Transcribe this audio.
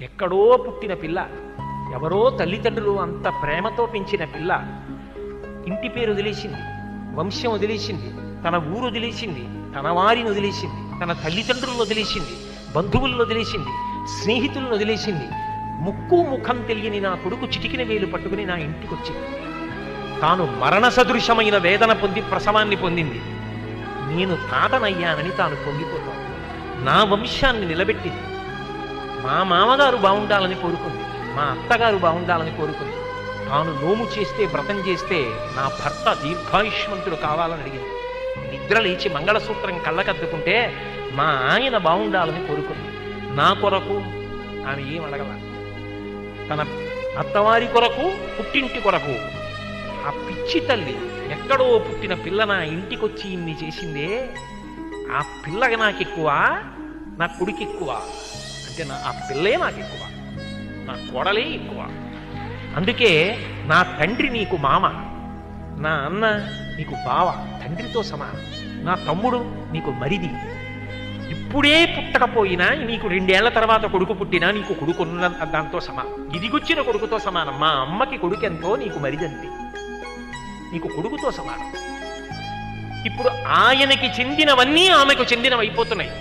ఎక్కడో పుట్టిన పిల్ల, ఎవరో తల్లిదండ్రులు అంత ప్రేమతో పెంచిన పిల్ల ఇంటి పేరు వదిలేసింది, వంశం వదిలేసింది, తన ఊరు వదిలేసింది, తన వారిని వదిలేసింది, తన తల్లిదండ్రులను వదిలేసింది, బంధువులను వదిలేసింది, స్నేహితులను వదిలేసింది. ముక్కు ముఖం తెలియని నా కొడుకు చిటికిన వేలు పట్టుకుని నా ఇంటికి వచ్చింది. తాను మరణ సదృశమైన వేదన పొంది ప్రసవాన్ని పొందింది. నేను తాతనయ్యానని తాను పొంగిపోతాను. నా వంశాన్ని నిలబెట్టింది. మా మామగారు బాగుండాలని కోరుకుంది, మా అత్తగారు బాగుండాలని కోరుకుంది. తాను నోము చేస్తే, వ్రతం చేస్తే నా భర్త దీర్ఘాయుష్మంతుడు కావాలని అడిగింది. నిద్ర లేచి మంగళసూత్రం కళ్ళకద్దుకుంటే మా ఆయన బాగుండాలని కోరుకుంది. నా కొరకు ఆమె ఏం అడగల. తన అత్తవారి కొరకు, పుట్టింటి కొరకు. ఆ పిచ్చి తల్లి ఎక్కడో పుట్టిన పిల్ల నా ఇంటికొచ్చి ఇన్ని చేసిందే, ఆ పిల్లకి నాకు ఎక్కువ, నా కొడుకు ఎక్కువ అంటే ఆ పిల్లే నాకు ఎక్కువ, నా కోడలే ఎక్కువ. అందుకే నా తండ్రి నీకు మామ, నా అన్న నీకు బావ, తండ్రితో సమానం. నా తమ్ముడు నీకు మరిది. ఇప్పుడే పుట్టకపోయినా నీకు 2 ఏళ్ల తర్వాత కొడుకు పుట్టినా నీకు కొడుకున్న దాంతో సమానం, ఇదిగొచ్చిన కొడుకుతో సమానం. మా అమ్మకి కొడుకు ఎంతో నీకు మరిదంతే, నీకు కొడుకుతో సమానం. ఇప్పుడు ఆయనకి చెందినవన్నీ ఆమెకు చెందినవి అయిపోతున్నాయి.